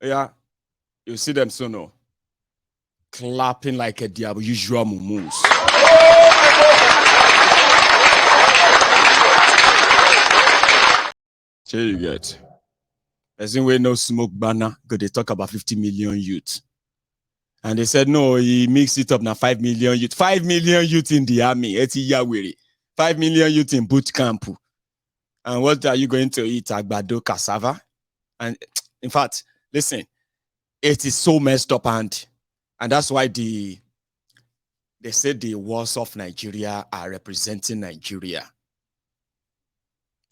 Yeah, you see them so no. Clapping like a their usual mumus. Here you get. As in we no smoke banner, because they talk about 50 million youth. And they said, no, he mixed it up now 5 million youth. 5 million youth in the army. 5 million youth in boot camp. And what are you going to eat? Agbado, cassava? And in fact, listen, it is so messed up. And that's why they said the walls of Nigeria are representing Nigeria.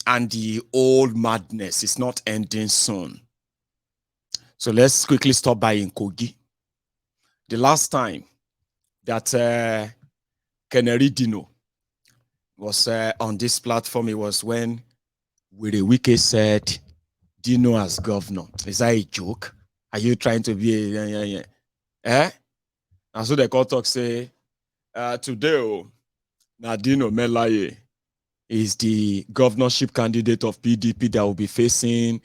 And the old madness is not ending soon. So let's quickly stop by in Kogi. The last time that Dino was on this platform, it was when Wike said Dino as governor. Is that a joke? Are you trying to be a eh? And so the court talk say today now Dino Melaye is the governorship candidate of PDP that will be facing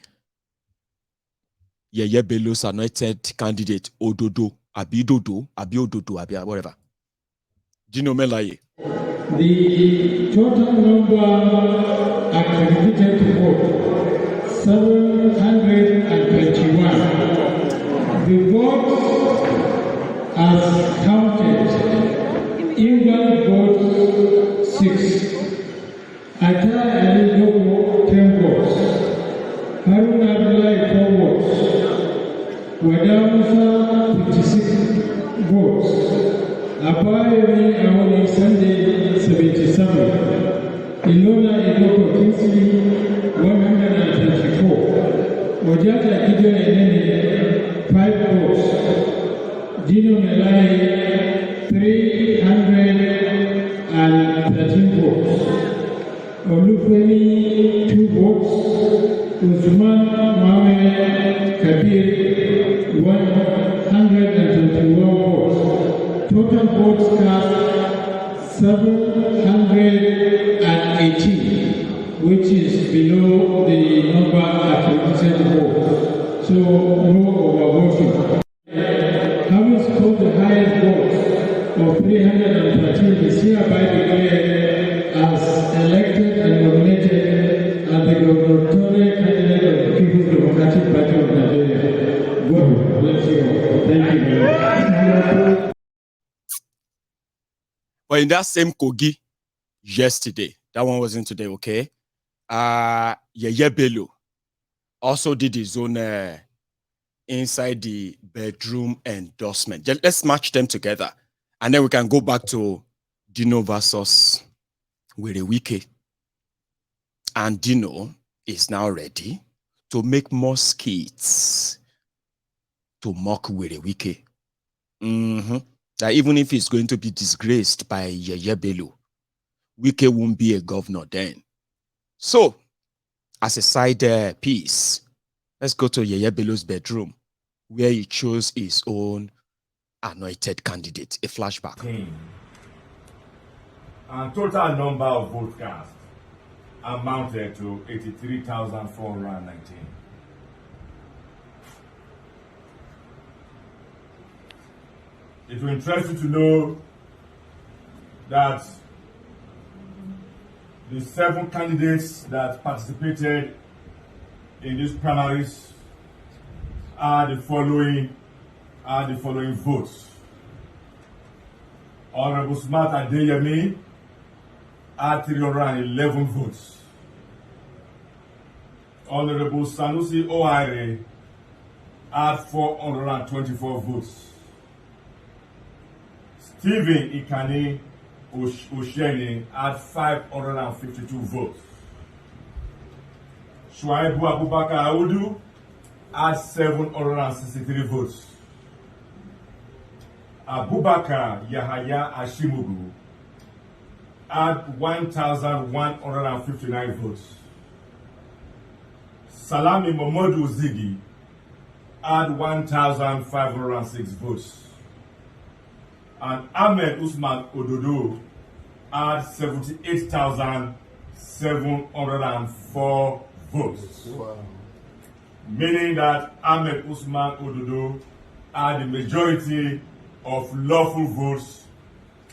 Yeye Bello's anointed candidate Ododo, Abidodo, whatever. Dino Melaye. The total number accredited to vote, 721. The votes as counted, invalid votes 6. Ata Ali Dogo 10 votes. Harun Abdullahi 4 votes. Wada Musa 56 votes. Abayemi Awoni Sunday 77. Ilona Idoko Kinsley 124. Ojata Gideon Enene 5 votes. Dino Melai 313 votes. Olufemi 2 votes. Usman Mohamed Kabir 121 votes. Total votes cast 718, which is below the number accredited votes. So no overvoting. Having scored the highest votes of 313 is hereby declared as elected and nominated as the gubernatorial candidate of the People's Democratic Party of Nigeria. God bless you all. Thank you very much. But in that same Kogi yesterday, that one wasn't today, okay? Yeye Bello also did his own inside the bedroom endorsement. Let's match them together. And then we can go back to Dino versus Wike. And Dino is now ready to make more skits to mock Wike. That even if he's going to be disgraced by Yeye Bello, Wike won't be a governor then. So, as a side piece, let's go to Yeye Bello's bedroom, where he chose his own anointed candidate. A flashback. And total number of votes cast amounted to 83,419. It will interest you to know that the 7 candidates that participated in these primaries are the following votes. Honorable Smart Adeyemi had 311 votes. Honorable Sanusi Ohaire had 424 votes. Stephen Ikani Osheni had 552 votes. Shuaibu Abubakar Audu had 763 votes. Abubakar Yahaya Ashimugu had 1,159 votes. Salami Momodu Zigi had 1,506 votes. And Ahmed Usman Ododo had 78,704 votes. Wow. meaning that Ahmed Usman Ododo had the majority of lawful votes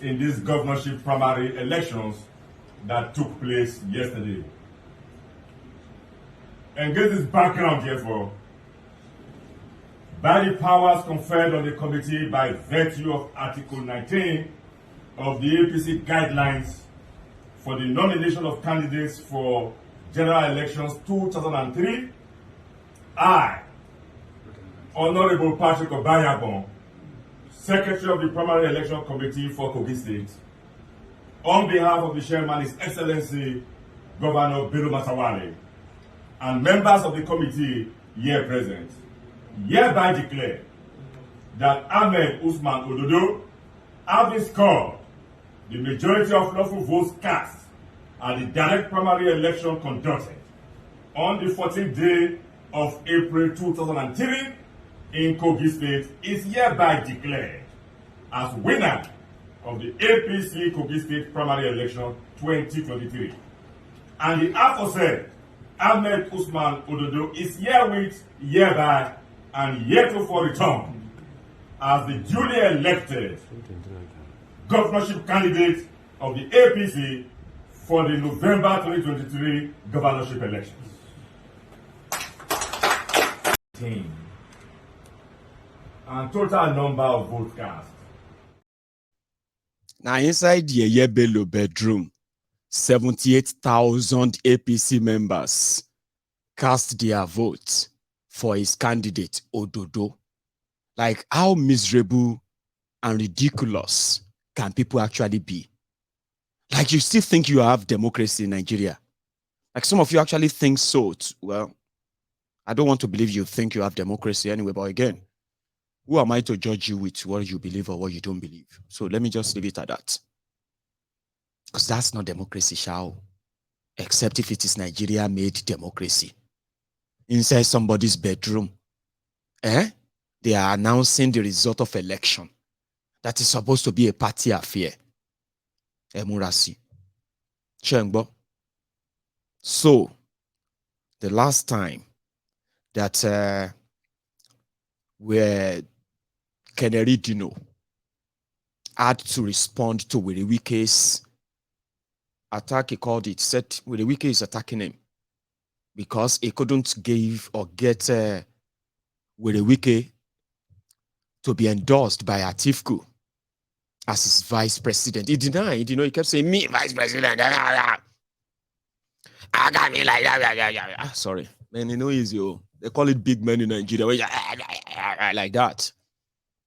in these governorship primary elections that took place yesterday. Against this background, therefore, by the powers conferred on the committee by virtue of Article 19 of the APC guidelines for the nomination of candidates for general elections 2003, I, Honorable Patrick Obayabon, Secretary of the Primary Election Committee for Kogi State, on behalf of the Chairman, His Excellency Governor Bello Matawalle, and members of the committee here present, hereby declare that Ahmed Usman Ododo, having scored the majority of lawful votes cast at the direct primary election conducted on the 14th day of April 2003 in Kogi State, is hereby declared as winner of the APC Kogi State primary election 2023. And the aforesaid Ahmed Usman Ododo is herewith, hereby, and heretofore returned as the duly elected governorship candidate of the APC for the November 2023 governorship elections. And total number of votes cast. Now, inside the Yeye Bello bedroom, 78,000 APC members cast their votes for his candidate, Ododo. Like, how miserable and ridiculous can people actually be? Like, you still think you have democracy in Nigeria? Like, some of you actually think so. Well, I don't want to believe you think you have democracy anyway, but again, who am I to judge you with what you believe or what you don't believe? So let me just leave it at that. Because that's not democracy, shall? Except if it is Nigeria-made democracy. Inside somebody's bedroom, they are announcing the result of election. That is supposed to be a party affair. Emurasi. Chengbo. So, the last time that where Keneri Dino had to respond to Wike's attack, he called it, said Wike is attacking him because he couldn't give or get Wike to be endorsed by Atifku as his vice president. He denied, he kept saying, me, vice president. I got me like that. Sorry, man, easy. They call it big men in Nigeria. Like that.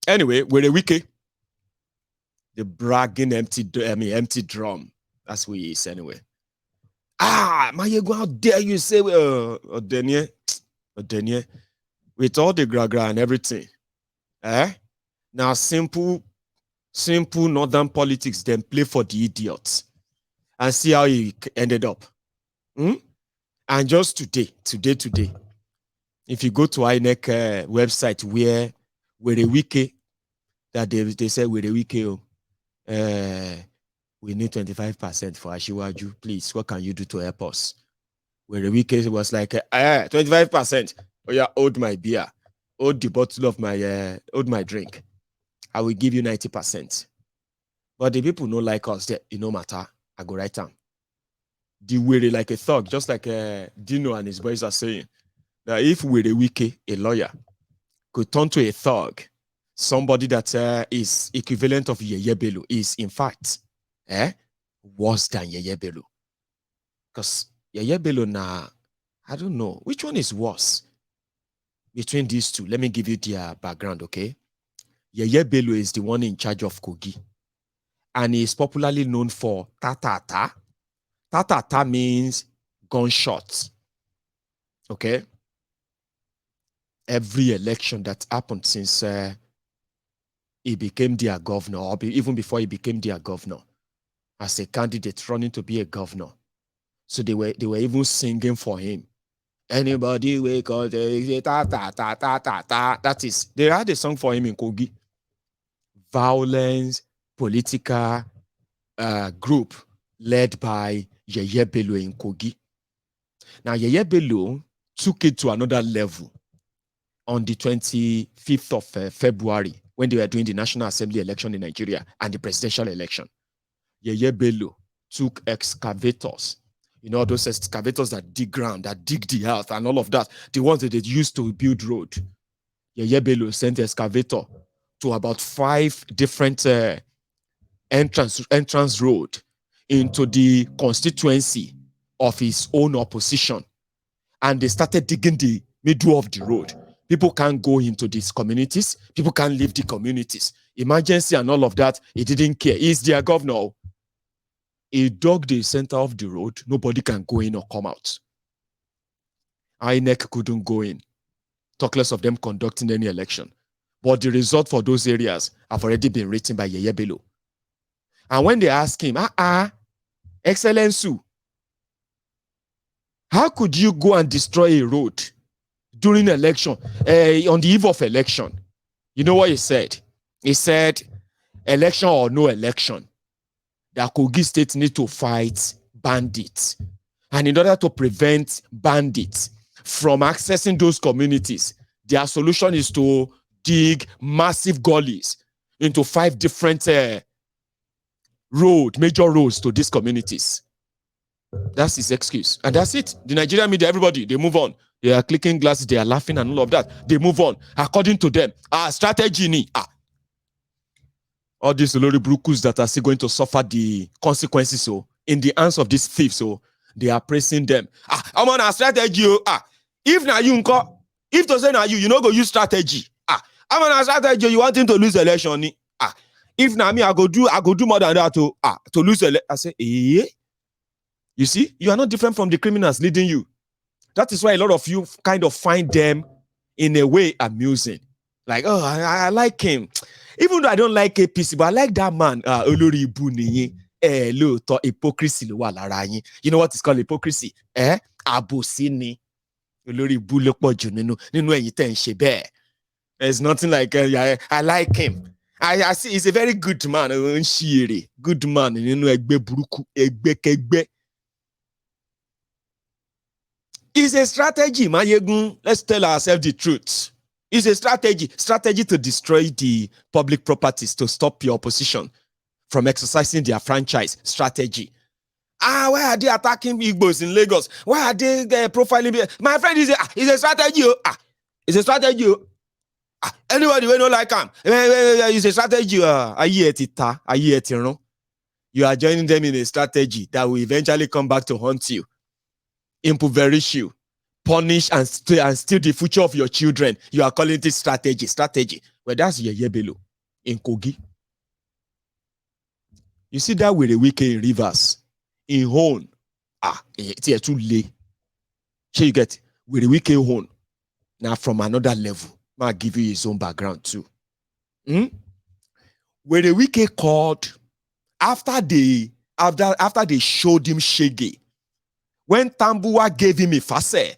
Anyway, Wike, the bragging empty drum. That's who he is anyway. Mayego, how dare you say Odenye, with all the gra and everything. Now simple northern politics, then play for the idiots. And see how he ended up. And just today, if you go to INEC website where Wike, that they say Wike, we need 25% for Ashiwaju. Please, what can you do to help us? Wike was like, 25%. Oh yeah, hold my beer, hold the bottle of my, hold my drink. I will give you 90%. But the people don't like us. It no matter. I go right down. The way like a thug, just like Dino and his boys are saying, that if Wike, a lawyer, could turn to a thug, somebody that is equivalent of Yeye Bello, is in fact worse than Yeye Bello. Because Yeye Bello now, I don't know, which one is worse between these two? Let me give you their background, okay? Yeye Bello is the one in charge of Kogi. And he is popularly known for tatata. Tatata means gunshots. Okay? Every election that happened since he became their governor, or even before he became their governor, as a candidate running to be a governor. So they were even singing for him. Anybody wake up, ta ta ta ta ta ta. That is, they had a song for him in Kogi. Violence, political group led by Yeye Bello in Kogi. Now Yeye Bello took it to another level on the 25th of February, when they were doing the National Assembly election in Nigeria and the presidential election. Yeye Bello took excavators, those excavators that dig ground, that dig the earth and all of that, the ones that they used to build road. Yeye Bello sent an excavator to about 5 different entrance road into the constituency of his own opposition. And they started digging the middle of the road. People can't go into these communities. People can't leave the communities. Emergency and all of that, he didn't care. He's their governor. He dug the center of the road. Nobody can go in or come out. INEC couldn't go in. Talk less of them conducting any election. But the result for those areas have already been written by Yeye Bello. And when they ask him, Excellency, how could you go and destroy a road during election, on the eve of election? You know what he said? He said, election or no election, the Kogi State need to fight bandits. And in order to prevent bandits from accessing those communities, their solution is to dig massive gullies into 5 different major roads to these communities. That's his excuse. And that's it. The Nigerian media, everybody, they move on. They are clicking glasses, they are laughing and all of that. They move on. According to them, strategy all these Olori Brukus that are still going to suffer the consequences in the hands of these thieves, they are praising them. I'm on a strategy. If na you, if to say na you no go use strategy. I'm on a strategy. You want him to lose election? If na me, I go do more than that to lose election. I say, You see, you are not different from the criminals leading you. That is why a lot of you kind of find them in a way amusing. Like, I like him. Even though I don't like APC, but I like that man. Olori Ibu niye. Hypocrisy. You know what is called hypocrisy? Abosi ni. Olori Ibu lopoju nínú ẹ̀yin tẹ́ ń ṣe bẹ́ẹ̀. There's nothing like I like him. I see he's a very good man. Good man. Nínú ẹgbẹ́ burúkú, ẹgbẹ́kẹ́gbẹ́. It's a strategy, Mayegun. Let's tell ourselves the truth. It's a strategy to destroy the public properties, to stop your opposition from exercising their franchise strategy. Why are they attacking Igbos in Lagos? Why are they profiling? My friend, it's a strategy. It's a strategy. Anybody will not like him. It's a strategy. You are joining them in a strategy that will eventually come back to haunt you, impoverish you, punish and steal the future of your children. You are calling it strategy. Well, that's Yeye Bello in Kogi. You see that with a Wike in Rivers, in Hone. It's too late. So you get with a Wike in Hone. Now from another level, I'll give you his own background too. Where the Wike called after they showed him Shege, when Tambuwa gave him a face,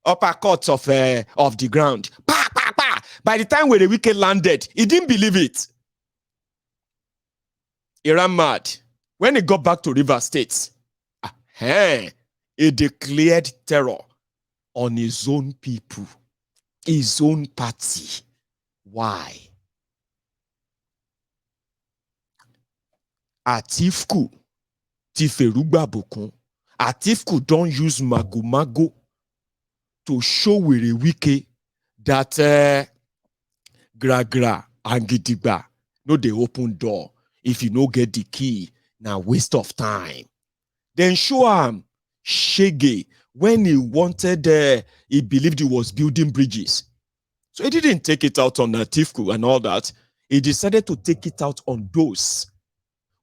uppercut of the ground. By the time where the Wike landed, he didn't believe it. He ran mad. When he got back to Rivers State, he declared terror on his own people, his own party. Why? Atifku Tiferugba Bokun. Atifku don't use mago to show with a Wike that gra and gidigba no dey open door. If you no get the key, now waste of time. Then show him Shege when he wanted, he believed he was building bridges. So he didn't take it out on Atifku and all that. He decided to take it out on those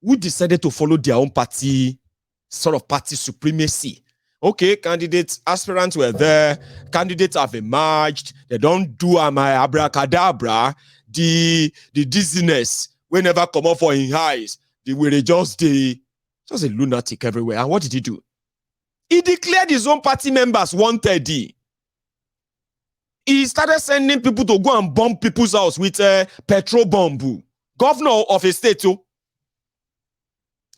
who decided to follow their own party, sort of party supremacy. Okay, candidates, aspirants were there. Candidates have emerged. They don't do my abracadabra. The dizziness will never come up for in eyes. They were just a lunatic everywhere. And what did he do? He declared his own party members wanted. He started sending people to go and bomb people's house with petrol bomb. Governor of a state, too.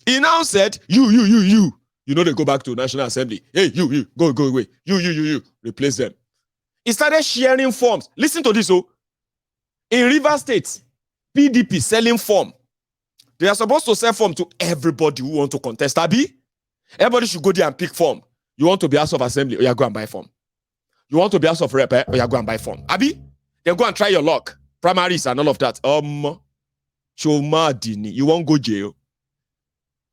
He now said, you. You know they go back to National Assembly. Hey, you, go away. You, replace them. He started sharing forms. Listen to this, oh. In Rivers State, PDP selling form. They are supposed to sell form to everybody who want to contest. Abi? Everybody should go there and pick form. You want to be House of Assembly, or you go and buy form. You want to be House of Rep, or you go and buy form. Abi? Then go and try your luck. Primaries and all of that. Shomadini, you won't go jail.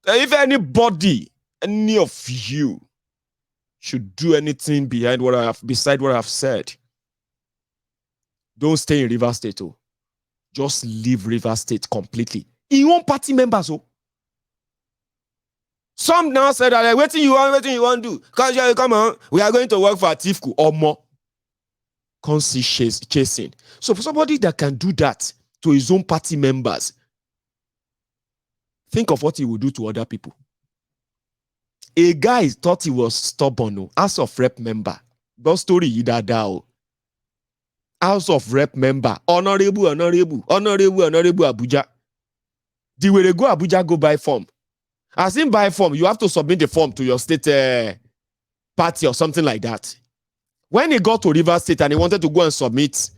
If anybody, any of you, should do anything beside what I have said, don't stay in Rivers State. Oh. Just leave Rivers State completely. In one party members, oh. Some now said that waiting you want to do. Because you come on, we are going to work for Atifku or more. Conscious chasing. So for somebody that can do that to his own party members, think of what he will do to other people. A guy thought he was stubborn, House of Rep member. That story Idadao. House of Rep member. Honorable Abuja. The way they go Abuja, go buy form. As in buy form, you have to submit the form to your state party or something like that. When he got to Rivers State and he wanted to go and submit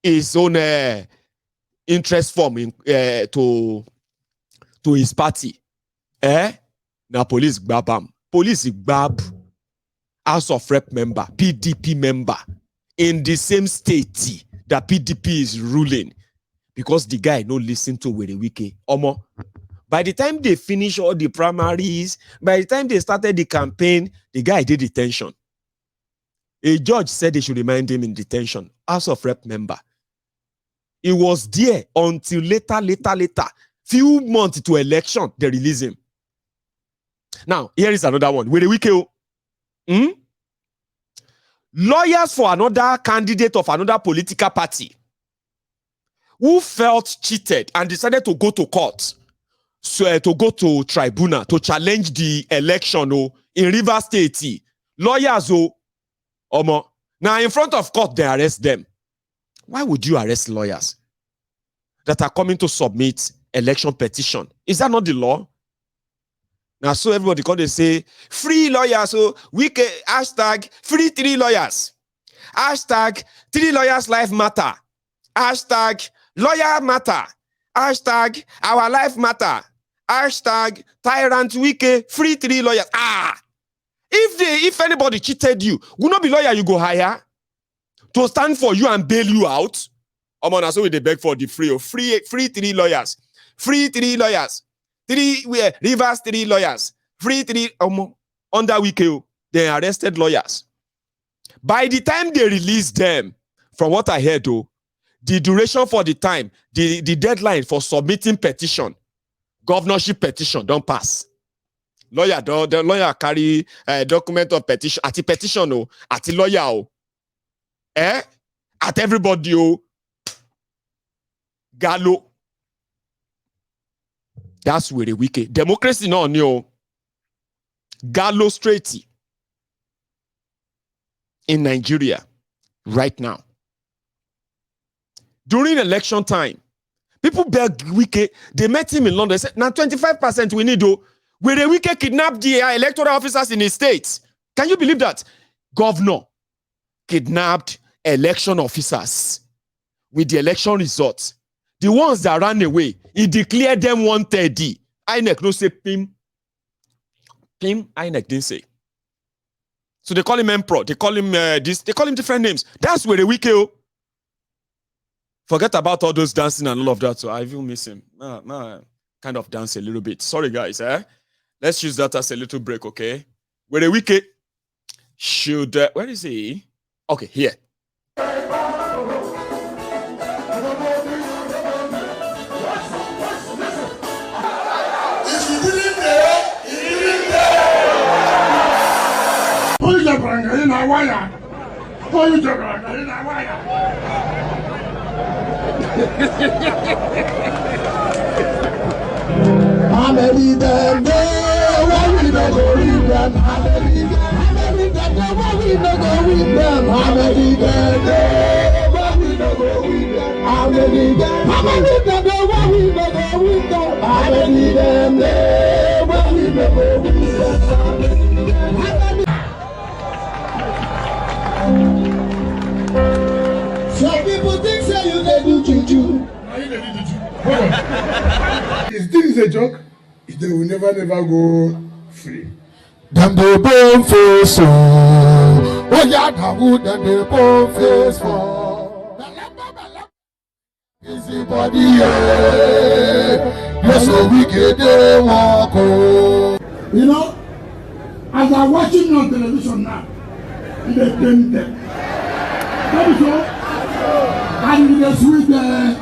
his own interest form to his party, now police gbab him. Police gbab House of Rep member, PDP member in the same state that PDP is ruling, because the guy no listen to Wike. Omo. By the time they finish all the primaries, by the time they started the campaign, the guy did detention. A judge said they should remind him in detention. House of Rep member. He was there until later. Few months to election, they release him. Now, here is another one. Wike. Lawyers for another candidate of another political party who felt cheated and decided to go to court, so to go to tribunal to challenge the election in Rivers State. Lawyers, now in front of court, they arrest them. Why would you arrest lawyers that are coming to submit election petition? Is that not the law? Now, so everybody can they say, free lawyers, so Wike, hashtag free 3 lawyers. Hashtag 3 lawyers life matter. Hashtag lawyer matter. Hashtag our life matter. Hashtag tyrant Wike, free 3 lawyers. If anybody cheated you, will not be lawyer you go hire to stand for you and bail you out. So they beg for the free 3 lawyers. Free 3 lawyers. 3 Rivers 3 lawyers. Free 3 under Wike. They arrested lawyers. By the time they released them, from what I heard, the duration for the time, the deadline for submitting petition, governorship petition, don't pass. The lawyer carry a document of petition. At the petition, at the lawyer, at everybody, Gallo. That's where the Wike. Democracy no new. Gallo straight in Nigeria right now. During election time, people beg Wike. They met him in London. They said, now 25% we need where the Wike kidnapped the electoral officers in his states. Can you believe that? Governor kidnapped election officers with the election results. The ones that ran away, he declared them 130. INEC no say pim. INEC didn't say. So they call him Emperor. They call him this. They call him different names. That's where the Wike. Forget about all those dancing and all of that. So I will miss him. Kind of dance a little bit. Sorry, guys. Let's use that as a little break, okay? Where the Wike should... where is he? Okay, here. Is this a joke? They will never go free. Them they bone face so. Oh yeah, that would them they bone face for. Busy body, yeah. You're so wicked, they walk. You know, as I'm watching on television now, they paint them. That is all. And they sweet there.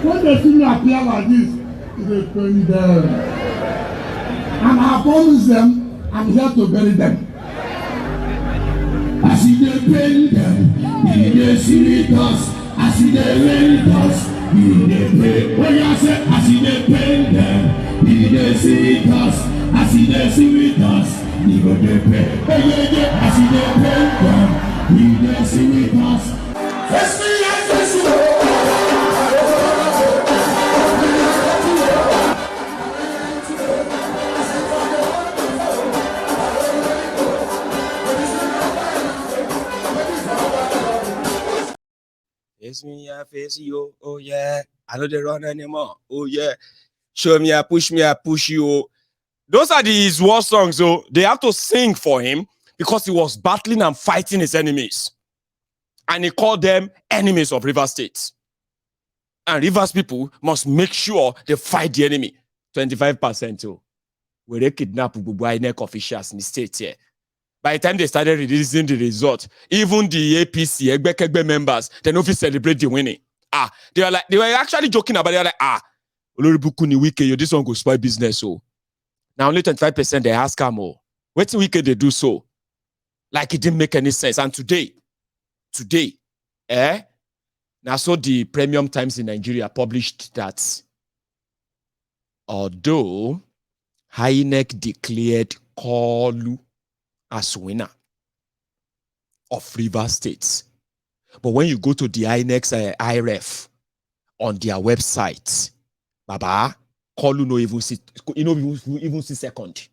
When they see me appear like this, they paint them. And I promise them, I'm here to bury them. I see they paint them, they see with us. I see they paint us, they pay. When you say, I see they paint them, they see with us. I see they see with us, they pay. I see they paint them, they see with us. Face me and face you. Face me, I face you. Oh yeah. I know they run anymore. Oh yeah. Show me, I push you. Those are his war songs. So they have to sing for him because he was battling and fighting his enemies. And he called them enemies of Rivers State. And Rivers people must make sure they fight the enemy. 25%. Oh. Where they kidnap INEC officials in the state here. By the time they started releasing the result, even the APC, Egbe members, they don't celebrate the winning. They were actually joking about it. They were like, Oloribuku ni Wike, this one go spoil business. So now only 25% they ask him, what Wike they do so? Like it didn't make any sense. And today, now so the Premium Times in Nigeria published that although INEC declared Kolu as winner of Rivers State. But when you go to the INEX IRF on their website, Baba, Kolu no even see second.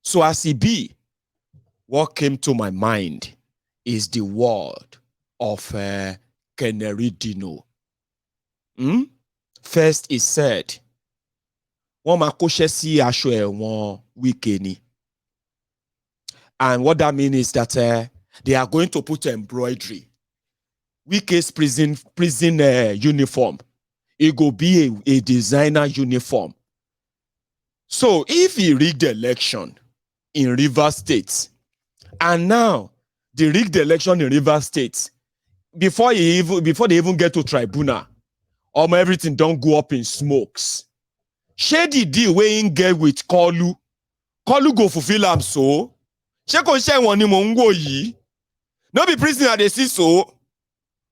So as it be, what came to my mind is the word of Dino. First, he said, "Wọ́n máa kóṣẹ́ sí aṣọ ẹ̀wọ̀n Wike ni." And what that means is that they are going to put embroidery. Wike's prison uniform. It will be a designer uniform. So if he rigged the election in Rivers State, and now they rigged the election in Rivers State, before they even get to tribunal, everything don't go up in smokes. Shady deal wey him get with Kolu go fulfill am so. She go share one ni mo ngo yi. No be prisoner they see so.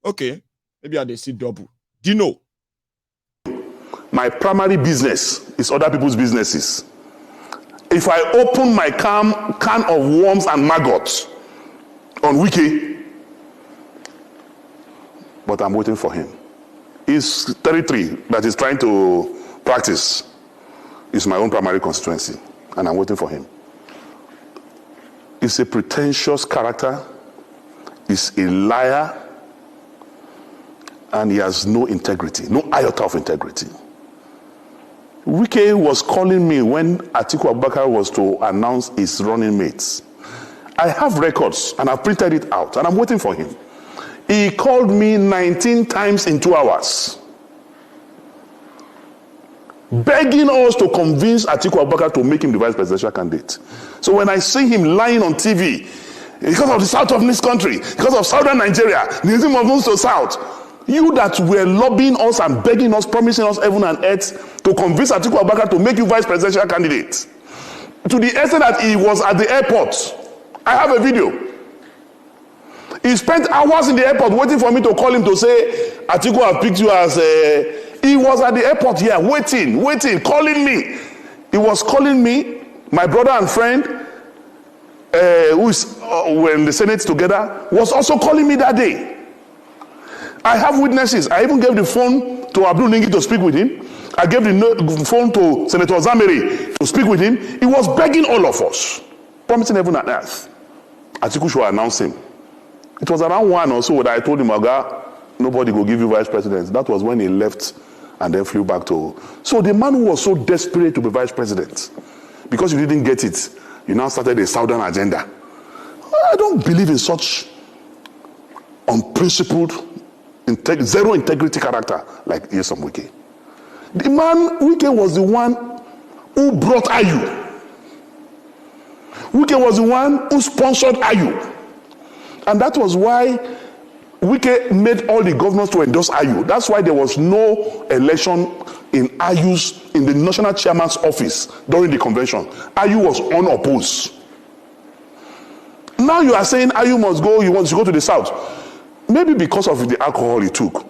Okay, maybe I they see double. Dino. My primary business is other people's businesses. If I open my can of worms and maggots on Wiki, but I'm waiting for him. His territory that he's trying to practice is my own primary constituency, and I'm waiting for him. He's a pretentious character, he's a liar, and he has no integrity, no iota of integrity. Wike was calling me when Atiku Abubakar was to announce his running mates. I have records and I've printed it out and I'm waiting for him. He called me 19 times in 2 hours, begging us to convince Atiku Abubakar to make him the vice presidential candidate. So when I see him lying on TV, because of the south of this country, because of southern Nigeria, the name of most to south, you that were lobbying us and begging us, promising us heaven and earth to convince Atiku Abubakar to make you vice presidential candidate, to the extent that he was at the airport. I have a video. He spent hours in the airport waiting for me to call him to say, Atiku have picked you as he was at the airport here, waiting, calling me. He was calling me, my brother and friend, who is were in the Senate together, was also calling me that day. I have witnesses. I even gave the phone to Abdul Ningi to speak with him. I gave the phone to Senator Zameri to speak with him. He was begging all of us, promising heaven and earth. Atiku should announce him. It was around 1 or so that I told him, Oga, nobody will give you vice president. That was when he left and then flew back to. So the man who was so desperate to be vice president, because you didn't get it, you now started a southern agenda. I don't believe in such unprincipled, zero integrity character like Nyesom Wike. The man, Wike was the one who brought Ayu. Wike was the one who sponsored Ayu. And that was why Wike made all the governors to endorse Ayu. That's why there was no election in the national chairman's office during the convention. Ayu was unopposed. Now you are saying Ayu must go, you want to go to the south. Maybe because of the alcohol he took.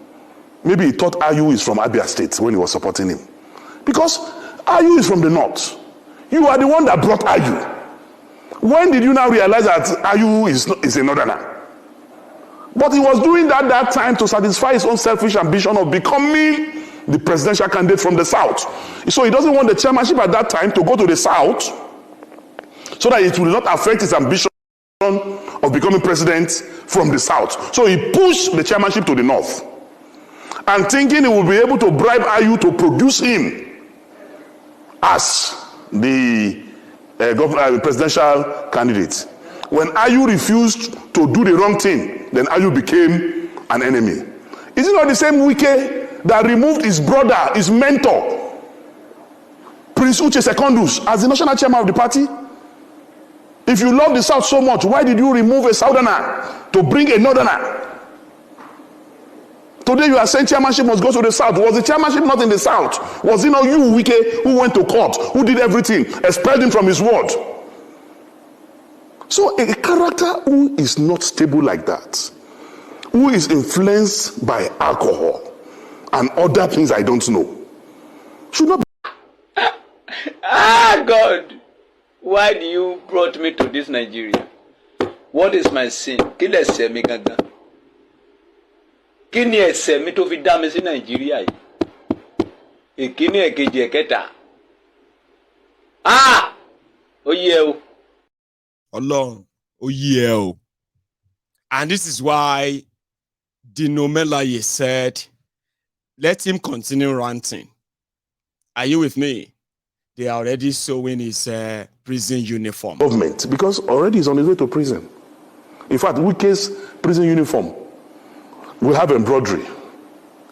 Maybe he thought Ayu is from Abia State when he was supporting him. Because Ayu is from the north. You are the one that brought Ayu. When did you now realize that Ayu is a northerner? But he was doing that time to satisfy his own selfish ambition of becoming the presidential candidate from the south. So he doesn't want the chairmanship at that time to go to the south so that it will not affect his ambition of becoming president from the south. So he pushed the chairmanship to the north and thinking he will be able to bribe Ayu to produce him as the presidential candidate. When Ayu refused to do the wrong thing, then Ayu became an enemy. Is it not the same Wike that removed his brother, his mentor, Prince Uche Secondus, as the national chairman of the party? If you love the South so much, why did you remove a Southerner to bring a Northerner? Today you are saying chairmanship must go to the South. Was the chairmanship not in the South? Was it not you, Wike, who went to court, who did everything, expelled him from his ward? So a character who is not stable like that, who is influenced by alcohol and other things I don't know, should not be. God, why do you brought me to this Nigeria? What is my sin? Kí lẹ ṣẹ̀ mi gangan? Kí ni ẹ̀ṣẹ̀ mi tó fi dá mi sí Nàìjíríà yìí? Ìkíní, èkejì, ẹ̀kẹta. Ó yẹ o. Ọlọ́run, ó yẹ o. And this is why Dino Melaye said, let him continue ranting. Are you with me? They are already sewing his prison uniform. Government, because already he's on his way to prison. In fact, Wike's prison uniform will have embroidery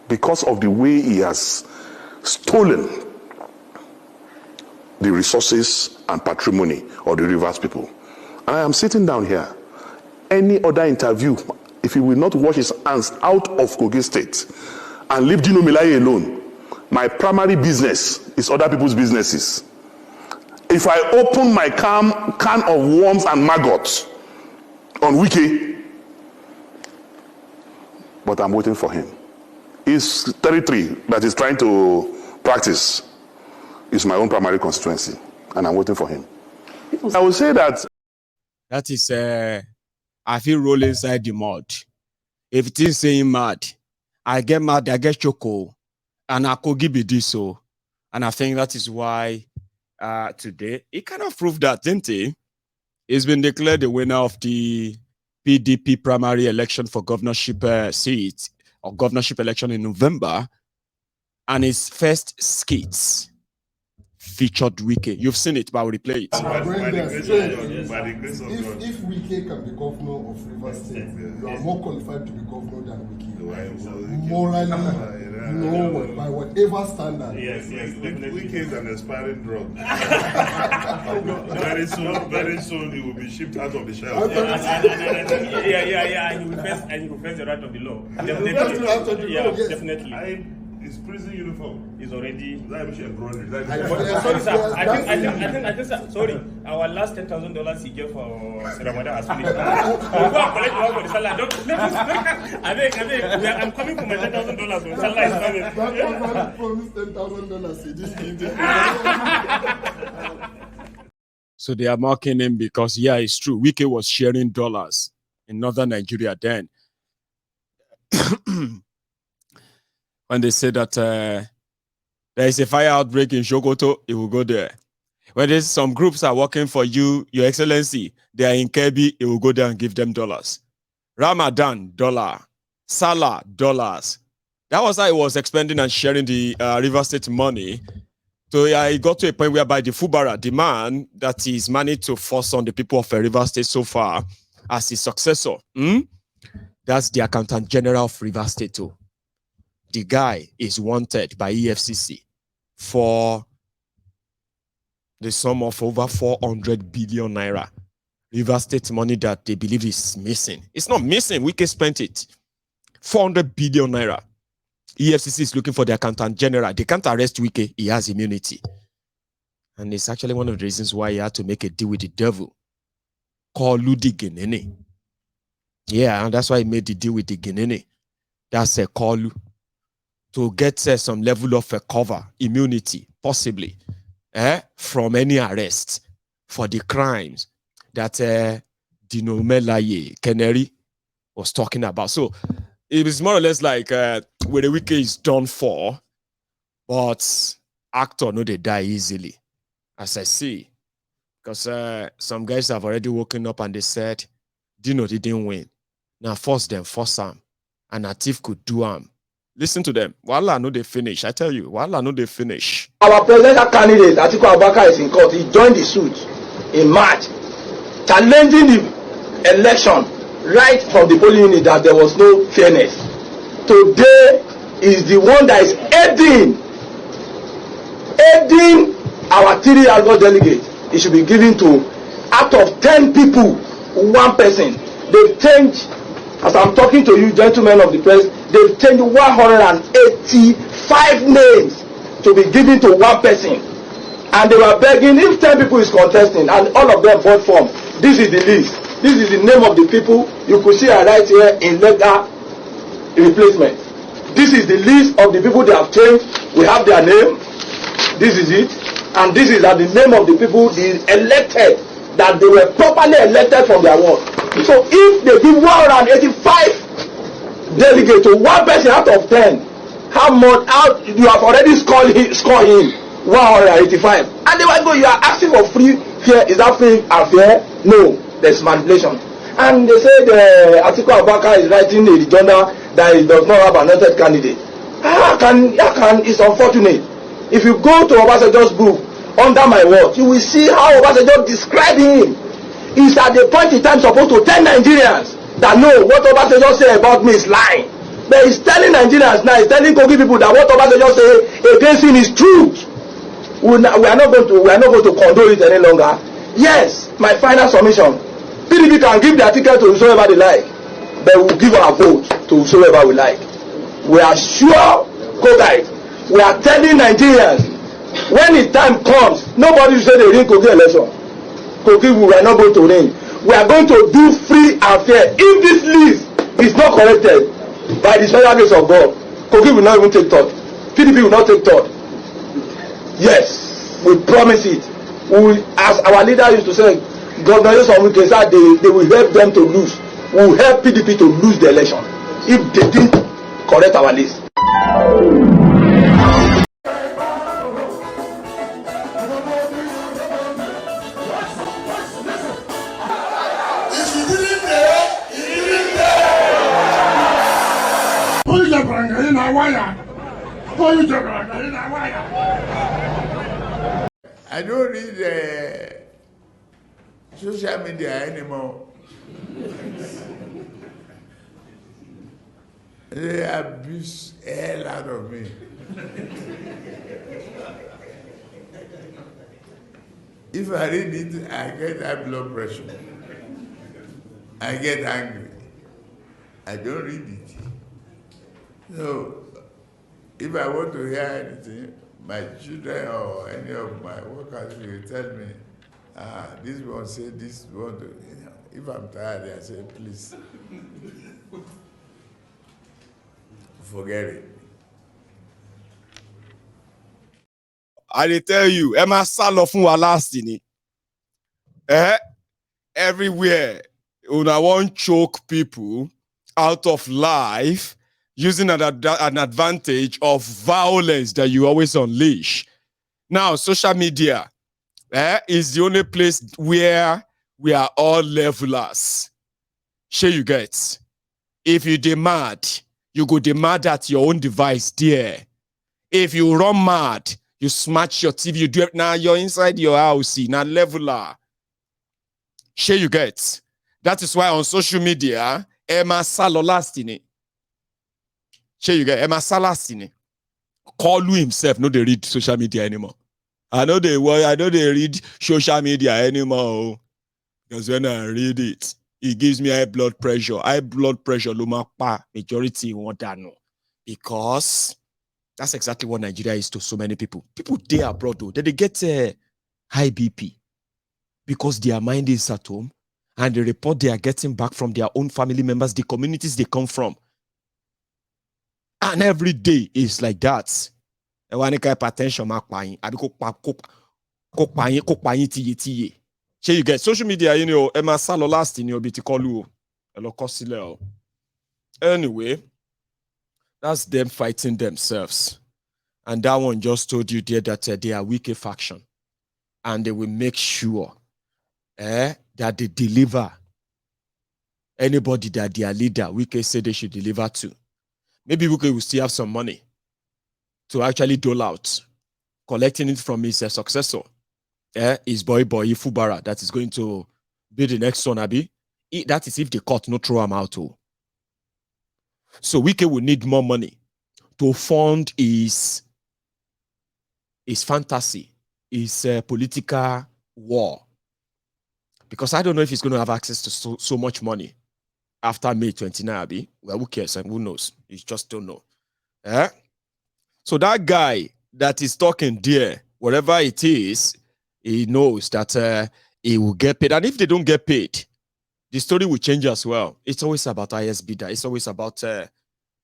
because of the way he has stolen the resources and patrimony of the Rivers people. And I am sitting down here. Any other interview, if he will not wash his hands out of Kogi State and leave Dino Melaye alone, my primary business is other people's businesses. If I open my can of worms and maggots on Wike, but I'm waiting for him. His territory that he's trying to practice is my own primary constituency, and I'm waiting for him. I would say that is, I feel roll inside the mud. If it is saying mad, I get mad, I get choco, and I could give it this so. And I think that is why today, he kind of proved that, didn't he? He's been declared the winner of the PDP primary election for governorship seat, or governorship election in November. And his first skits featured Wike. You've seen it, but I'll replay it. If Wike can be governor of Rivers State, you are more qualified to be governor than Wike. Morally, by whatever standard. Yes. Wike is an expiring drug. Very soon he will be shipped out of the shelf. And you will face the right of the law. Definitely. His prison uniform is already. Embroidery. Sorry, sir. I think, sir. Sorry. Our last $10,000 he gave for Ramadan has finished. We'll go and collect one for the salary. I'm coming for my $10,000 when salary is coming. That promised $10,000. So they are mocking him because, yeah, it's true. Wike was sharing dollars in northern Nigeria then. When they say that there is a fire outbreak in Sokoto, it will go there. When there's some groups are working for you, Your Excellency, they are in Kebbi, it will go there and give them dollars. Ramadan, dollar. Salah dollars. That was how he was expending and sharing the River State money. So it got to a point whereby the Fubara, the man that is managed to force on the people of River State so far as his successor, that's the Accountant General of River State too. The guy is wanted by EFCC for the sum of over 400 billion naira. River State money that they believe is missing. It's not missing. Wike spent it. 400 billion naira. EFCC is looking for the Accountant General. They can't arrest Wike. He has immunity. And it's actually one of the reasons why he had to make a deal with the devil. Called Ludi Genene. Yeah, and that's why he made the deal with the Genene. That's a call to get some level of cover, immunity, possibly, from any arrest for the crimes that Dino Canary was talking about. So it was more or less like where the Wike is done for, but actor no they die easily, as I see. Because some guys have already woken up and they said Dino didn't win. Now force them, force him. And a thief could do harm. Listen to them. Wala no they finish. I tell you, Wala no they finish. Our presidential candidate, Atiku Abubakar, is in court. He joined the suit in March, challenging the election right from the polling unit that there was no fairness. Today is the one that is aiding our 3 August delegates. It should be given to, out of 10 people, 1 person. They've changed, as I'm talking to you, gentlemen of the press, they've changed 185 names to be given to 1 person. And they were begging, if 10 people is contesting, and all of them vote for, this is the list. This is the name of the people. You could see right here in letter replacement. This is the list of the people they have changed. We have their name. This is it. And this is the name of the people, the elected, that they were properly elected from their ward. So if they give 185 delegates to 1 person out of 10, how much out you have already scored him 185? And they were going, you are asking for free fair. Is that free and fair? No, there's manipulation. And they said Atiku Abubakar is writing a journal that he does not have an anointed candidate. How can it's unfortunate. If you go to Obasanjo's book, Under My Watch, you will see how Obasanjo described him. He's at the point in time supposed to tell Nigerians that no, what Obasanjo say about me is lying. But he's telling Nigerians now, he's telling Kogi people that what Obasanjo say against him is truth. We are not going to condone it any longer. Yes, my final submission. PDP can give their ticket to whoever they like, but we'll give our vote to whoever we like. We are sure, Kogi, we are telling Nigerians, when the time comes, nobody will say they ring Kogi election. Kogi, we are not going to ring. We are going to do free and fair. If this list is not corrected by the special grace of God, Kogi will not even take thought. PDP will not take thought. Yes, we promise it. We will, as our leader used to say, Governor Wike said they will help them to lose. We will help PDP to lose the election if they didn't correct our list. I don't read social media anymore. They abuse the hell out of me. If I read it, I get high blood pressure. I get angry. I don't read it. So, if I want to hear anything, my children or any of my workers will tell me, this one say this one. If I'm tired, I say, please, forget it. I tell you, Emma Salo fun wa last ni. Everywhere, I want choke people out of life using an advantage of violence that you always unleash. Now, social media is the only place where we are all levelers. Sure you get. If you demand, you go demand at your own device there. If you run mad, you smash your TV, you do it now, you're inside your house, now leveler. Share you get. That is why on social media, Emma Salo last in it. Share you get Emma Salas in it. Call you himself, no they read social media anymore. I know they read social media anymore. Because when I read it, it gives me high blood pressure. High blood pressure, Lumapa, majority want that know. Because that's exactly what Nigeria is to so many people. People there abroad, though, they get high BP because their mind is at home and the report they are getting back from their own family members, the communities they come from. And every day is like that. Hypertension, so you get social media, you know, Emma Salo last in your BT call. Anyway, that's them fighting themselves. And that one just told you there that they are Wike faction. And they will make sure that they deliver anybody that their leader, Wike said they should deliver to. Maybe Wike will still have some money to actually dole out, collecting it from his successor. His boy Fubara, that is going to be the next one, Abi. That is if the court no throw him out. So Wike will need more money to fund his fantasy, his political war. Because I don't know if he's going to have access to so much money after May 29, Abi. Well, who cares? And who knows? You just don't know. So that guy that is talking there, whatever it is, he knows that he will get paid. And if they don't get paid, the story will change as well. It's always about ISB. It's always about,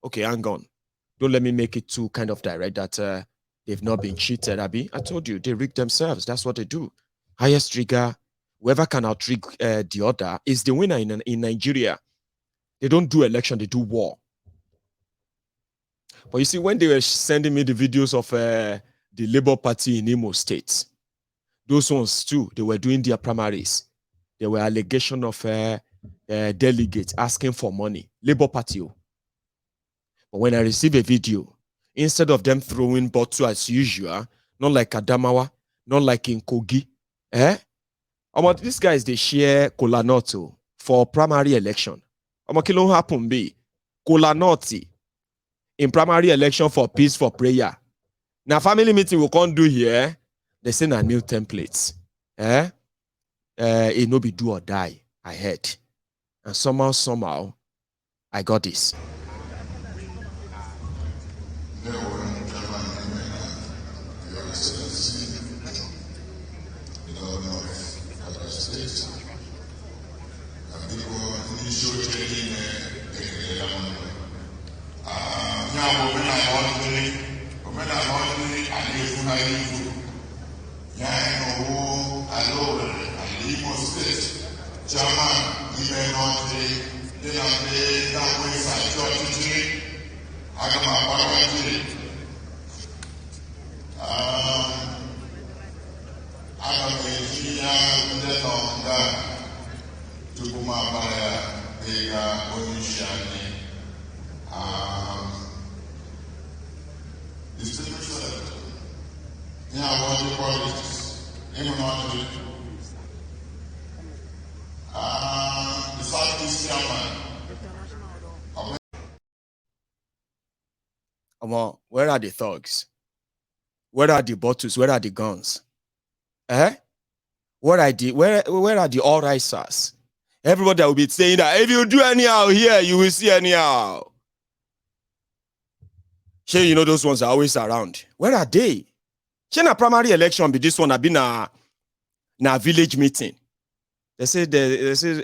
okay, hang on. Don't let me make it too kind of direct that they've not been cheated, Abi. I told you, they rig themselves. That's what they do. Highest trigger, whoever can out-rig the other is the winner in Nigeria. They don't do election, they do war. But you see, when they were sending me the videos of the Labour Party in Imo State, those ones too, they were doing their primaries. There were allegations of delegates asking for money. Labour Party. But when I receive a video, instead of them throwing bottle as usual, not like ADAMAWA, not like in Kogi, these guys, they share kola nut for primary election. Kilo happen be kola nut in primary election for peace for prayer. Now family meeting we can't do here. They send a new templates. It no be do or die. I heard. And somehow, I got this. Where are the thugs? Where are the bottles? Where are the guns? Where are the all-risers? Everybody will be saying that if you do anyhow here, you will see anyhow. Sure, you know those ones are always around. Where are they? Sure, na primary election be this one have been na village meeting. They say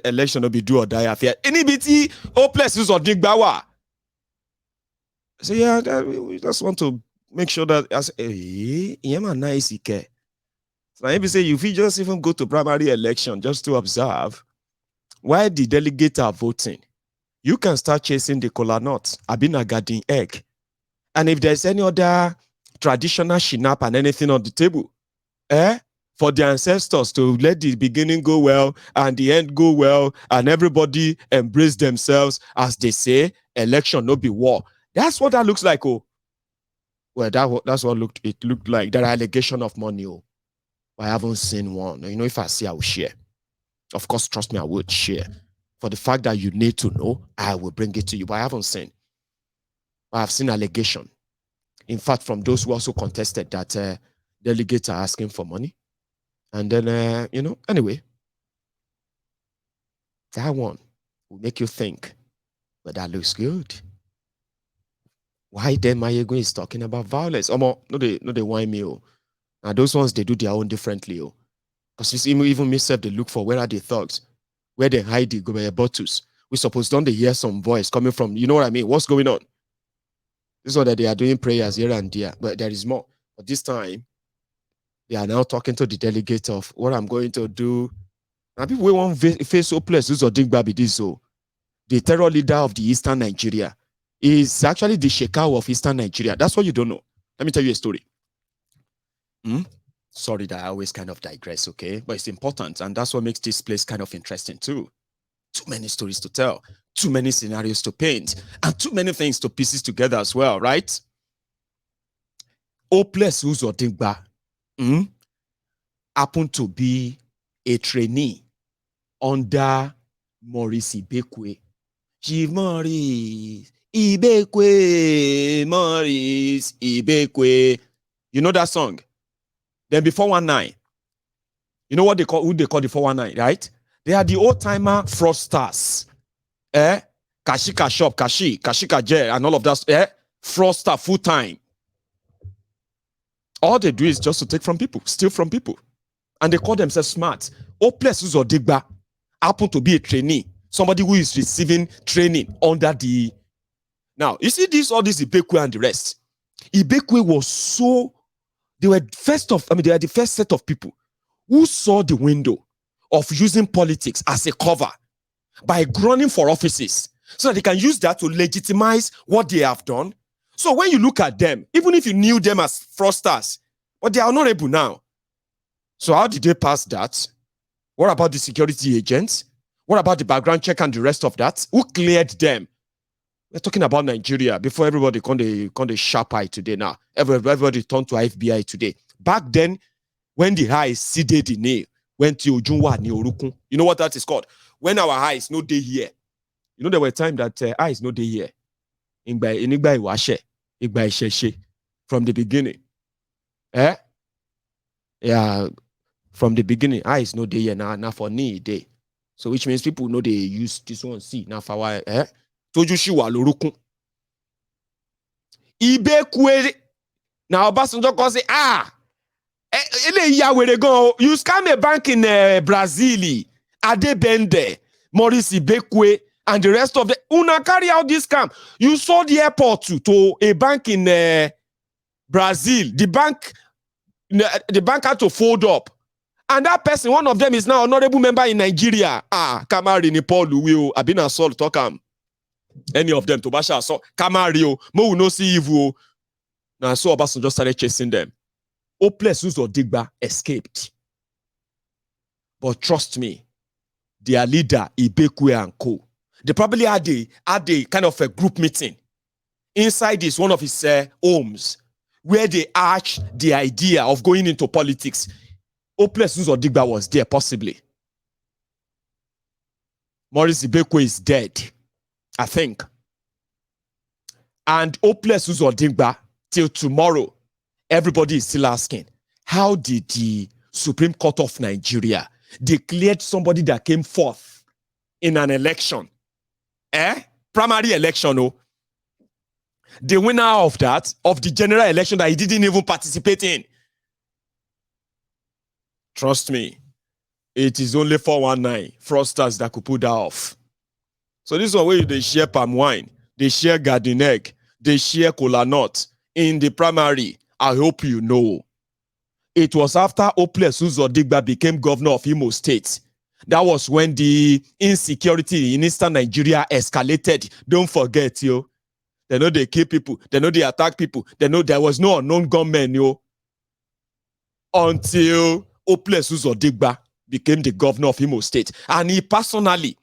election will be do or die affair. Any BT places or dig bawa. So yeah, we just want to make sure that nice. So if you say if you just even go to primary election just to observe why the delegates are voting, you can start chasing the kola nuts, abina garden egg. And if there's any other traditional shinap and anything on the table, for the ancestors to let the beginning go well and the end go well and everybody embrace themselves, as they say, election no be war. That's what that looks like. Oh, well, that's what it looked like. There are allegations of money. Oh, but I haven't seen one. You know, if I see, I will share. Of course, trust me, I would share. For the fact that you need to know, I will bring it to you. But I haven't seen. I have seen allegation. In fact, from those who also contested that delegates are asking for money. And then, you know, anyway, that one will make you think, but that looks good. Why then Mayego is talking about violence? No, they whine me. Oh. Now, those ones, they do their own differently. Oh. Because you see, even myself, they look for where are the thugs, where they hide the Gobert bottles. We suppose don't they hear some voice coming from, you know what I mean? What's going on? This is one that they are doing prayers here and there, but there is more. But this time, they are now talking to the delegate of what I'm going to do. Now, people won't face hopeless. This is Odingba Bidizo, the terror leader of the Eastern Nigeria, is actually the Shekau of Eastern Nigeria. That's what you don't know. Let me tell you a story. Sorry that I always kind of digress, okay? But it's important, and that's what makes this place kind of interesting too. Too many stories to tell, too many scenarios to paint, and too many things to pieces together as well, right? Hopeless Uzodingba happened to be a trainee under Maurice Ibekwe. Chief Maurice Ibekwe. You know that song? Then before 419, you know what they call, who they call the 419, right? They are the old-timer fraudsters. Kashika shop, Kashika jail, and all of that. Fraudster full-time. All they do is just to take from people, steal from people. And they call themselves smart. Hopeless Uzodigba happen to be a trainee, somebody who is receiving training under the... Now, you see this, all this Ibekwe and the rest. Ibekwe was so... They were the first set of people who saw the window of using politics as a cover by running for offices so that they can use that to legitimize what they have done. So when you look at them, even if you knew them as fraudsters, but they are honorable now. So how did they pass that? What about the security agents? What about the background check and the rest of that? Who cleared them? We're talking about Nigeria before everybody called the sharp eye today now. Everybody turned to FBI today. Back then, when the eyes seeded the nail, went to Ujunwa ni Orukun. You know what that is called? When our eyes no day here. You know there were times that eyes no day here. From the beginning. Yeah, from the beginning, eyes no day here now for ni day. So which means people know they use this one see now for why Tojushiwa Lorukun. Ibekwe. Now Obasanjo can say, you scam a bank in Brazil, Adebende, Maurice Ibekwe, and the rest of the Una carry out this scam. You sold the airport to a bank in Brazil. The bank had to fold up. And that person, one of them is now honorable member in Nigeria. Kamari ni Paul Louis, Abina Sol Tokam. Any of them, Tobasha Sol, Kamari, Mo no see evil. Now so Obasanjo just started chasing them. Hopeless Uzodigba escaped. But trust me, their leader, Ibekwe and co, they probably had a kind of a group meeting inside one of his homes where they arched the idea of going into politics. Hopeless Uzodigba was there, possibly. Maurice Ibekwe is dead, I think. And Hopeless Uzodigba, till tomorrow, everybody is still asking, how did the Supreme Court of Nigeria declare somebody that came forth in an election? Primary election, the winner of that, of the general election that he didn't even participate in. Trust me, it is only 419 fraudsters that could put that off. So this one where they share palm wine, they share garden egg, they share cola nut in the primary. I hope you know. It was after Hopeless Uzodigba became governor of Imo State. That was when the insecurity in Eastern Nigeria escalated. Don't forget, yo. They know they kill people. They know they attack people. They know there was no unknown gunmen, yo. Until Hopeless Uzodimma became the governor of Imo State, and he personally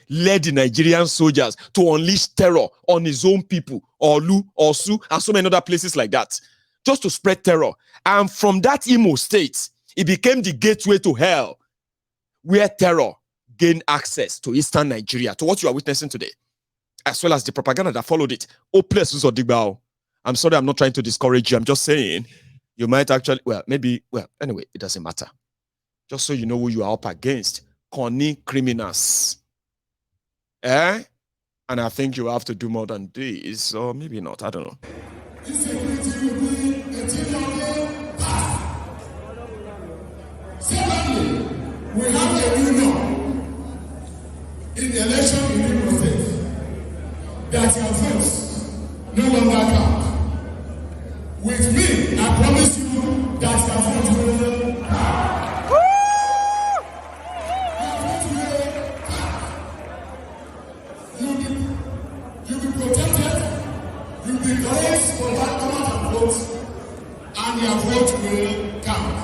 led the Nigerian soldiers to unleash terror on his own people, Olu, Osu, and so many other places like that, just to spread terror. And from that Imo State, it became the gateway to hell, where terror gained access to eastern Nigeria, to what you are witnessing today, as well as the propaganda that followed it. Hopeless Uzodimma. I'm sorry, I'm not trying to discourage you. I'm just saying, you might actually, anyway, it doesn't matter. Just so you know who you are up against. Conning criminals. And I think you have to do more than this, or maybe not, I don't know. Secondly, we have a union in the election in Imo State that your votes no longer count. With me, I promise you that your vote will count. You'll be protected, you'll be raised for that amount of votes, and your vote will count.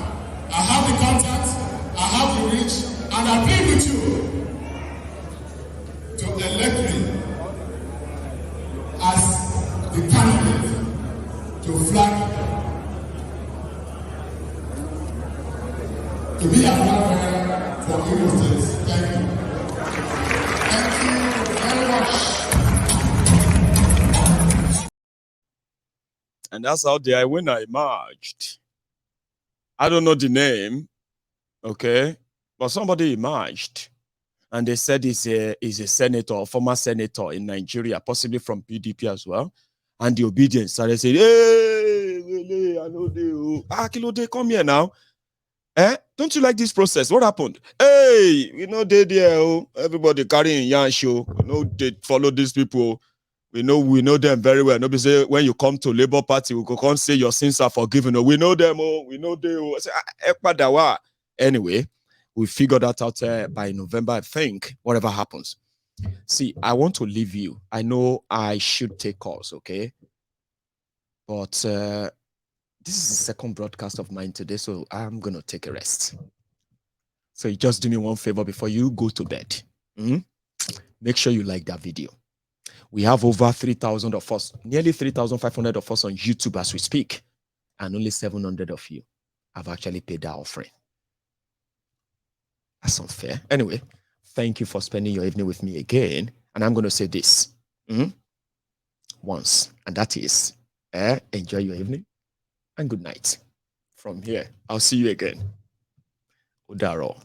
I have the contact, I have the reach, and I plead with you to elect me as the candidate to flag, to be a flag bearer for Imo State. Thank you. Thank you very much. And that's how the winner emerged. I don't know the name, okay, but somebody emerged, and they said he's a senator, former senator in Nigeria, possibly from PDP as well. And the obedience started saying, "Hey, I know they, Kilode, come here now. Don't you like this process? What happened? Hey, we know they there. Everybody carrying yarn show. You know they follow these people. We know them very well. Nobody say when you come to Labour Party, we can't say your sins are forgiven. We know them. We know they. Anyway, we figured that out by November, I think. Whatever happens. See, I want to leave you. I know I should take calls, okay? But this is the second broadcast of mine today, so I'm gonna take a rest. So you just do me one favor before you go to bed. Make sure you like that video. We have over 3,000 of us, nearly 3,500 of us on YouTube as we speak, and only 700 of you have actually paid that offering. That's unfair. Anyway, thank you for spending your evening with me again. And I'm going to say this once, and that is, enjoy your evening and good night. From here, I'll see you again. Udaro.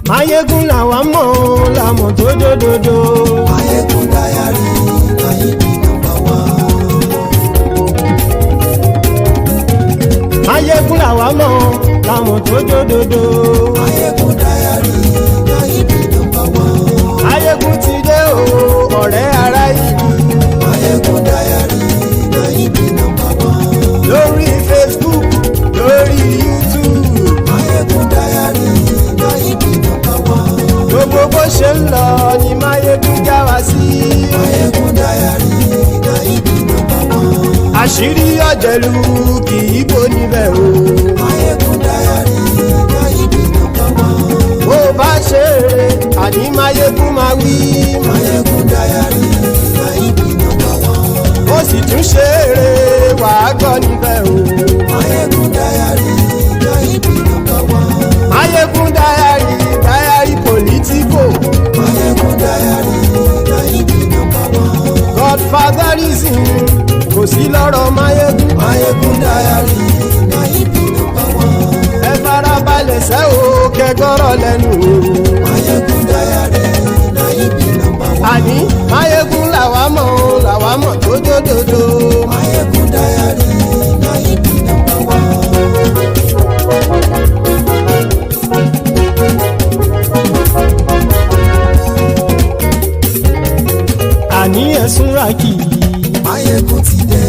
Mayegun làwa mọ̀ làmọ̀ tó dòdòdò. Mayegun dayari Mayegun number one. Mayegun làwa mọ̀ làmọ̀ tó dòdòdò. Mayegun dayari Mayegun number one. Mayegun ti dé o ọ̀rẹ́ ara ìlú. Mayegun dayari Mayegun number one. Lórí Facebook lórí YouTube. Mayegun dayari Mayegun number one. Gbogbo bó ṣe ń lọ ni Mayegun já wa sí. Mayegun dayari Mayegun number one. Àṣírí ọ̀jẹ̀lú kì í bò níbẹ̀ o. Mayegun dayari Mayegun number one. Bó bá ṣe eré àní Mayegun máa wí. Mayegun dayari Mayegun number one. Ó sì tún ṣe eré wàá gbọ́ níbẹ̀ o. Mayegun dayari Mayegun number one. Mayegun dayari political. Mayegun dayari Mayegun number one. Godfatherism kò sí lọ́rọ̀ Mayegun. Mayegun dayari Mayegun number one. Ẹ farabalẹ̀ sẹ́ o kẹgọ́rọ̀ lẹ́nu o. Mayegun dayari Mayegun number one. Àní Mayegun làwa mọ̀ tó dòdòdò. Mayegun dayari Mayegun number one. Súràkì. Máyégún ti dé.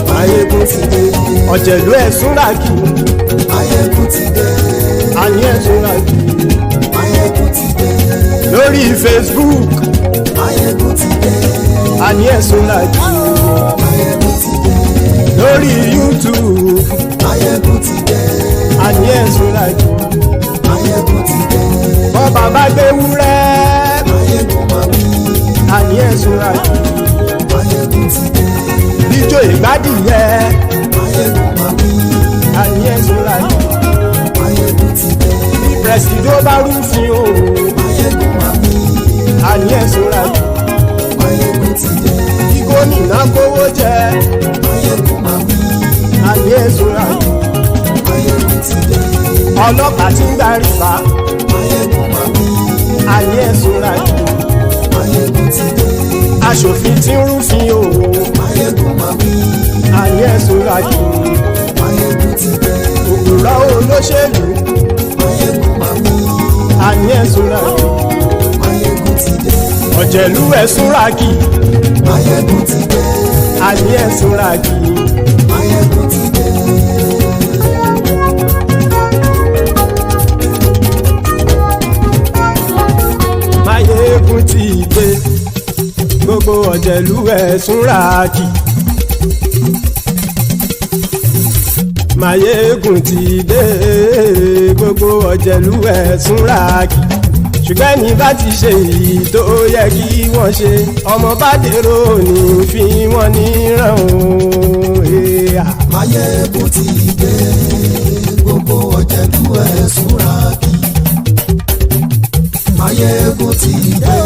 Máyégún ti dé. Ọ̀jẹ̀lú ẹ̀ Súràkì. Máyégún ti dé. Àní ẹ̀ Súràkì. Máyégún ti dé. Lórí Facebook. Máyégún ti dé. Àní ẹ̀ Súràkì. Máyégún ti dé. Lórí YouTube. Máyégún ti dé. Àní ẹ̀ Súràkì. Máyégún ti dé. Bọ́ bàbá gbé wúrẹ́. Máyégún máa wí. Àní ẹ̀ Súràkì. Máyégún ti dé. Ijó ìgbádìyẹ. Máyégún máa wí. Àní ẹ̀ Súràkì. Máyégún ti dé. Bí pẹ̀sìdó bá rúfin o. Máyégún máa wí. Àní ẹ̀ Súràkì. Máyégún ti dé. Bí gómìnà kówó jẹ. Máyégún máa wí. Àní ẹ̀ Súràkì. Máyégún ti dé. Ọlọ́pàá tí ń darí bá. Máyégún máa wí. Àní ẹ̀ Súràkì. Máyégún ti dé. Aṣòfin tí ń rúfin o. Máyégún máa wí. Àní ẹ̀ Súràkì. Máyégún ti dé. Òpùrọ́ olóṣèlú. Máyégún máa wí. Àní ẹ̀ Súràkì. Máyégún ti dé. Ọ̀jẹ̀lú ẹ̀ Súràkì. Máyégún ti dé. Àní ẹ̀ Súràkì. Máyégún ti dé. Máyégún ti dé. Gbogbo Ọ̀jẹ̀lú ẹ̀ Súràkì. Máyégún ti dé. Gbogbo Ọ̀jẹ̀lú ẹ̀ Súràkì. Ṣùgbọ́n ní bá ti ṣe èyí tó yẹ kí wọ́n ṣe, ọmọ bá dèrò ní fi wọ́n níran o. Máyégún ti dé. Gbogbo Ọ̀jẹ̀lú ẹ̀ Súràkì. Máyégún ti dé.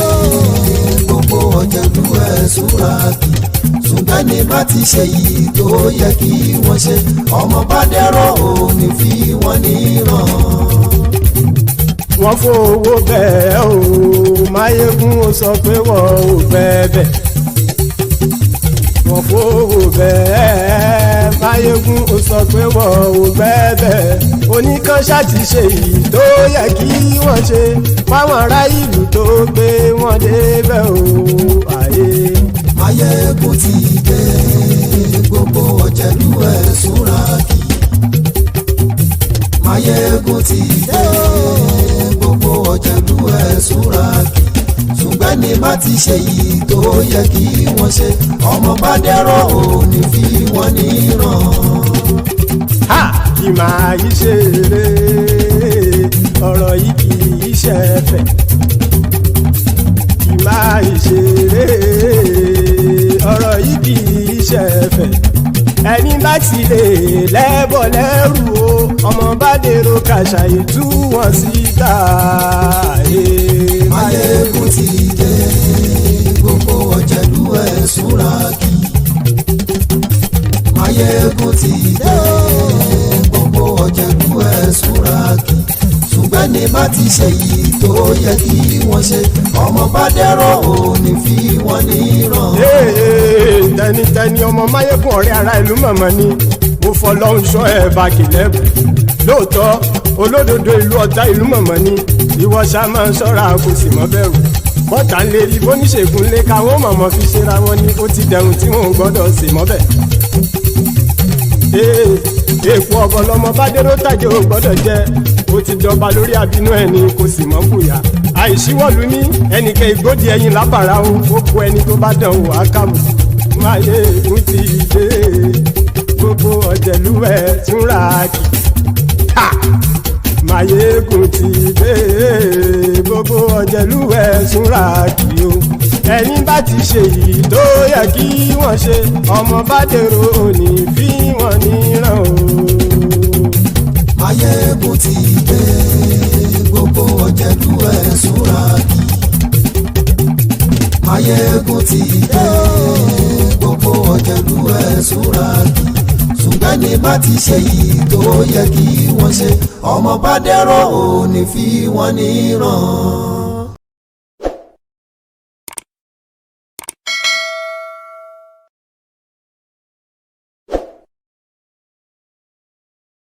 Gbogbo Ọ̀jẹ̀lú ẹ̀ Súràkì. Ṣùgbọ́n ní bá ti ṣe èyí tó yẹ kí wọ́n ṣe, ọmọ bá dẹ̀rọ̀ ò ní fi wọ́n níran. Wọ́n fowó bẹ́ẹ̀ o, Máyégún ó sọ pé wọ́n ò fẹ́ bẹ̀. Wọ́n fowó bẹ́ẹ̀, Máyégún ó sọ pé wọ́n ò fẹ́ bẹ̀. Oníkan ṣáàtì ṣe èyí tó yẹ kí wọ́n ṣe fáwọn ará ìlú tó gbé wọn débẹ̀ o. Máyégún ti dé. Gbogbo Ọ̀jẹ̀lú ẹ̀ Súràkì. Máyégún ti dé. Gbogbo Ọ̀jẹ̀lú ẹ̀ Súràkì. Ṣùgbọ́n ní bá ti ṣe yìí tó yẹ kí wọ́n ṣe, ọmọ bá dẹ̀rọ̀ ò ní fi wọ́n níran. Kì máa yí ṣe eré, ọ̀rọ̀ yìí kì í ṣe ẹ̀fẹ̀. Kì máa yí ṣe eré, ọ̀rọ̀ yìí kì í ṣe ẹ̀fẹ̀. Ẹni bá ti lè lẹ́bọ̀ lẹ́rù o, ọmọ bá dèrò kàṣàyè tú wọn síta. Máyégún ti dé. Gbogbo Ọ̀jẹ̀lú ẹ̀ Súràkì. Máyégún ti dé. Gbogbo Ọ̀jẹ̀lú ẹ̀ Súràkì. Ṣùgbọ́n ní bá ti ṣe yìí tó yẹ kí wọ́n ṣe, ọmọ bá dẹ̀rọ̀ ò ní fi wọ́n níran. Tẹnitẹni ọmọ Máyégún ọ̀rẹ́ ara ìlú mọ̀mọ́ ni mo fọlọ́hún ṣọ́ ẹ̀ bá kìlẹ́bù. Lóòótọ́ olódodo ìlú ọ̀tá ìlú mọ̀mọ́ ni ìwọ ṣá máa ń ṣọ́ra kò sì mọ́ bẹ̀rù. Bọ́tà ń lè rí bóníṣègùn lé káwọn mọ̀mọ́ fi ṣera wọn ni ó ti dẹrùn tí wọn ò gbọ́dọ̀ sì mọ́ bẹ̀. Èèpo ọ̀bọ lọmọ bá dérò tàjẹ́ ò gbọ́dọ̀ jẹ́, ó ti jọba lórí abínú ẹni kò sì mọ́ kùyà. Àìsíwọ́lu ní ẹnìkẹ́ ìgbódì ẹyin lábàrá o, ó kó ẹni tó bá dán wò á kàmù. Máyégún ti dé. Gbogbo Ọ̀jẹ̀lú ẹ̀ Súràkì. Máyégún ti dé. Gbogbo Ọ̀jẹ̀lú ẹ̀ Súràkì o. Ẹni bá ti ṣe yìí tó yẹ kí wọ́n ṣe, ọmọ bá dèrò òní fi wọ́n níran o. Máyégún ti dé. Gbogbo Ọ̀jẹ̀lú ẹ̀ Súràkì. Máyégún ti dé. Gbogbo Ọ̀jẹ̀lú ẹ̀ Súràkì. Ṣùgbọ́n ní bá ti ṣe yìí tó yẹ kí wọ́n ṣe, ọmọ bá dẹ̀rọ̀ ò ní fi wọ́n níran.